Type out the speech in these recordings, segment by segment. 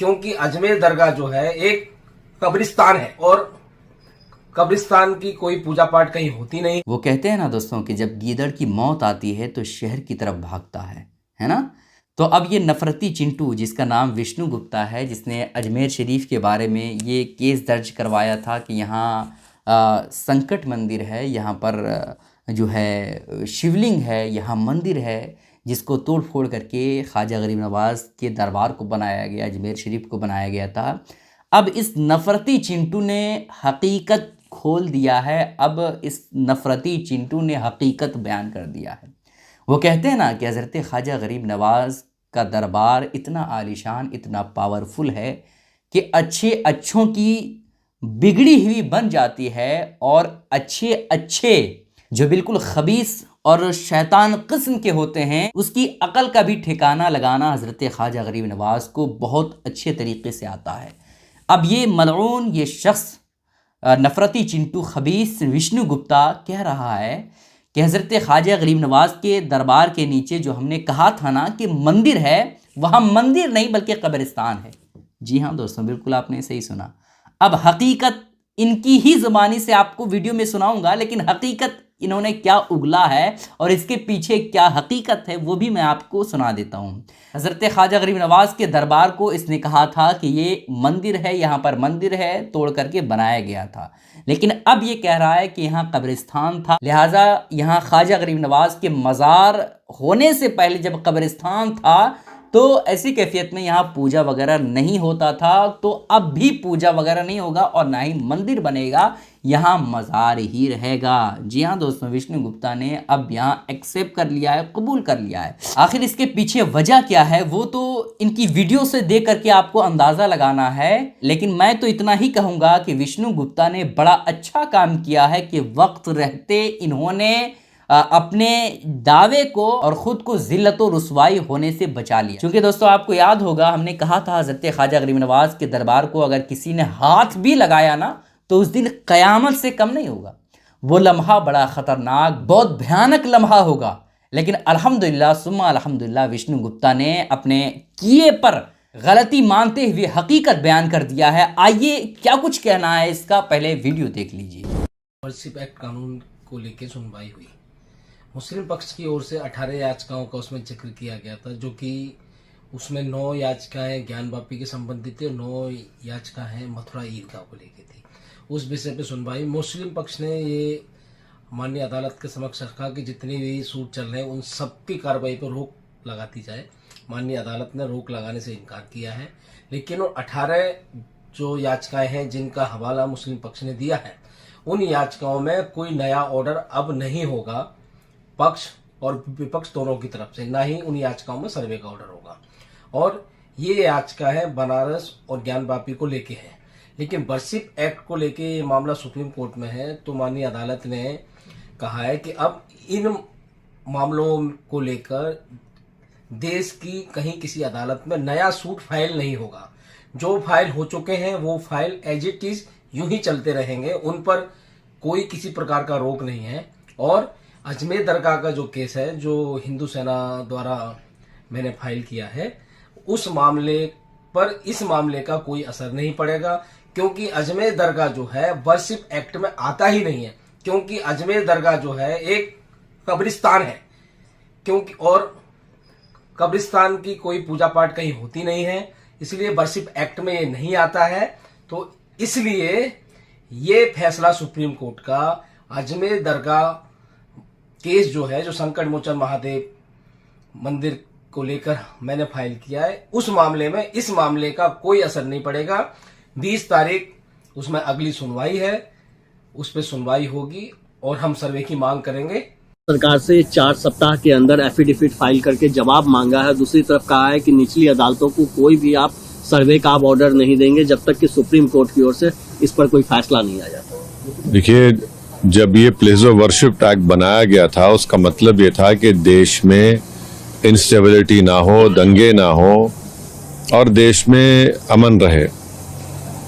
क्योंकि अजमेर दरगाह जो है एक कब्रिस्तान है और कब्रिस्तान की कोई पूजा पाठ कहीं होती नहीं। वो कहते हैं ना दोस्तों कि जब गीदड़ की मौत आती है तो शहर की तरफ भागता है ना। तो अब ये नफरती चिंटू जिसका नाम विष्णु गुप्ता है, जिसने अजमेर शरीफ के बारे में ये केस दर्ज करवाया था कि यहाँ संकट मंदिर है, यहाँ पर जो है शिवलिंग है, यहाँ मंदिर है जिसको तोड़ फोड़ करके ख्वाजा गरीब नवाज़ के दरबार को बनाया गया, अजमेर शरीफ को बनाया गया था। अब इस नफरती चिंटू ने हकीकत खोल दिया है। अब इस नफरती चिंटू ने हकीकत बयान कर दिया है। वो कहते हैं ना कि हज़रत ख्वाजा गरीब नवाज़ का दरबार इतना आलीशान, इतना पावरफुल है कि अच्छे अच्छों की बिगड़ी हुई बन जाती है और अच्छे अच्छे जो बिल्कुल खबीस और शैतान किस्म के होते हैं उसकी अकल का भी ठिकाना लगाना हज़रत ख्वाजा गरीब नवाज़ को बहुत अच्छे तरीके से आता है। अब ये मलऊन ये शख्स नफरती चिंटू खबीस विष्णु गुप्ता कह रहा है कि हज़रत ख्वाजा गरीब नवाज़ के दरबार के नीचे जो हमने कहा था ना कि मंदिर है, वहाँ मंदिर नहीं बल्कि कब्रिस्तान है। जी हाँ दोस्तों, बिल्कुल आपने सही सुना। अब हकीकत इनकी ही ज़ुबानी से आपको वीडियो में सुनाऊंगा, लेकिन हकीकत इन्होंने क्या उगला है और इसके पीछे क्या हकीकत है वो भी मैं आपको सुना देता हूँ। हज़रत ख्वाजा गरीब नवाज़ के दरबार को इसने कहा था कि ये मंदिर है, यहाँ पर मंदिर है, तोड़ करके बनाया गया था। लेकिन अब ये कह रहा है कि यहाँ कब्रिस्तान था, लिहाजा यहाँ ख्वाजा गरीब नवाज़ के मज़ार होने से पहले जब कब्रिस्तान था तो ऐसी कैफियत में यहाँ पूजा वगैरह नहीं होता था। तो अब भी पूजा वगैरह नहीं होगा और ना ही मंदिर बनेगा, यहाँ मज़ार ही रहेगा। जी हाँ दोस्तों, विष्णु गुप्ता ने अब यहाँ एक्सेप्ट कर लिया है, कबूल कर लिया है। आखिर इसके पीछे वजह क्या है वो तो इनकी वीडियो से देख करके आपको अंदाज़ा लगाना है। लेकिन मैं तो इतना ही कहूँगा कि विष्णु गुप्ता ने बड़ा अच्छा काम किया है कि वक्त रहते इन्होंने अपने दावे को और ख़ुद को ज़िल्लत और रुसवाई होने से बचा लिया। क्योंकि दोस्तों आपको याद होगा हमने कहा था हज़रत ख्वाजा गरीब नवाज़ के दरबार को अगर किसी ने हाथ भी लगाया ना तो उस दिन क़यामत से कम नहीं होगा। वो लम्हा बड़ा ख़तरनाक, बहुत भयानक लम्हा होगा। लेकिन अल्हम्दुलिल्लाह सुम्मा अल्हम्दुलिल्लाह विष्णु गुप्ता ने अपने किए पर गलती मानते हुए हकीकत बयान कर दिया है। आइए क्या कुछ कहना है इसका, पहले वीडियो देख लीजिए। वर्शिप एक्ट कानून को लेकर सुनवाई हुई। मुस्लिम पक्ष की ओर से 18 याचिकाओं का उसमें जिक्र किया गया था, जो कि उसमें 9 याचिकाएं ज्ञान वापी के संबंधित थी और 9 याचिकाएं मथुरा ईदगाह को लेकर थी। उस विषय पे सुनवाई मुस्लिम पक्ष ने ये माननीय अदालत के समक्ष रखा कि जितनी भी सूट चल रहे हैं उन सब की कार्रवाई पर रोक लगा दी जाए। माननीय अदालत ने रोक लगाने से इनकार किया है। लेकिन वो 18 जो याचिकाएं हैं जिनका हवाला मुस्लिम पक्ष ने दिया है, उन याचिकाओं में कोई नया ऑर्डर अब नहीं होगा पक्ष और विपक्ष दोनों की तरफ से, ना ही उन याचिकाओं में सर्वे का ऑर्डर होगा। और ये याचिका है बनारस और ज्ञान वापी को लेके है। लेकिन वर्शिप एक्ट को लेके ये मामला सुप्रीम कोर्ट में है, तो माननीय अदालत ने कहा है कि अब इन मामलों को लेकर देश की कहीं किसी अदालत में नया सूट फाइल नहीं होगा। जो फाइल हो चुके हैं वो फाइल एज इट इज यूं ही चलते रहेंगे, उन पर कोई किसी प्रकार का रोक नहीं है। और अजमेर दरगाह का जो केस है जो हिंदू सेना द्वारा मैंने फाइल किया है, उस मामले पर इस मामले का कोई असर नहीं पड़ेगा, क्योंकि अजमेर दरगाह जो है वर्शिप एक्ट में आता ही नहीं है। क्योंकि अजमेर दरगाह जो है एक कब्रिस्तान है, क्योंकि और कब्रिस्तान की कोई पूजा पाठ कहीं होती नहीं है, इसलिए वर्शिप एक्ट में ये नहीं आता है। तो इसलिए ये फैसला सुप्रीम कोर्ट का अजमेर दरगाह केस जो है, जो संकट मोचन महादेव मंदिर को लेकर मैंने फाइल किया है, उस मामले में इस मामले का कोई असर नहीं पड़ेगा। 20 तारीख उसमें अगली सुनवाई है, उस पर सुनवाई होगी और हम सर्वे की मांग करेंगे। सरकार से 4 सप्ताह के अंदर एफिडेविट फाइल करके जवाब मांगा है। दूसरी तरफ कहा है कि निचली अदालतों को कोई भी आप सर्वे का आप ऑर्डर नहीं देंगे जब तक कि सुप्रीम कोर्ट की ओर से इस पर कोई फैसला नहीं आ जाता। देखिए, जब ये प्लेस ऑफ वर्शिप एक्ट बनाया गया था उसका मतलब ये था कि देश में इंस्टेबिलिटी ना हो, दंगे ना हो और देश में अमन रहे।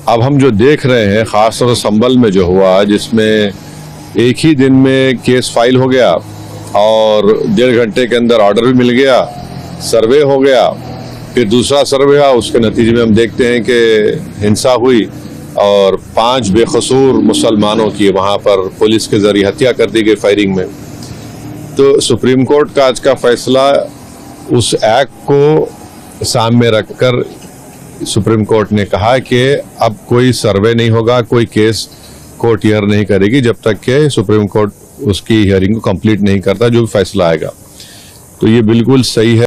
अब हम जो देख रहे हैं खासतौर से संभल में जो हुआ, जिसमें एक ही दिन में केस फाइल हो गया और 1.5 घंटे के अंदर ऑर्डर भी मिल गया, सर्वे हो गया, फिर दूसरा सर्वे हुआ, उसके नतीजे में हम देखते हैं कि हिंसा हुई और 5 बेकसूर मुसलमानों की वहाँ पर पुलिस के जरिए हत्या कर दी गई फायरिंग में। तो सुप्रीम कोर्ट का आज का फैसला उस एक्ट को सामने रखकर सुप्रीम कोर्ट ने कहा कि अब कोई सर्वे नहीं होगा, कोई केस कोर्ट हियर नहीं करेगी जब तक कि सुप्रीम कोर्ट उसकी हियरिंग को कंप्लीट नहीं करता, जो भी फैसला आएगा। तो ये बिल्कुल सही है।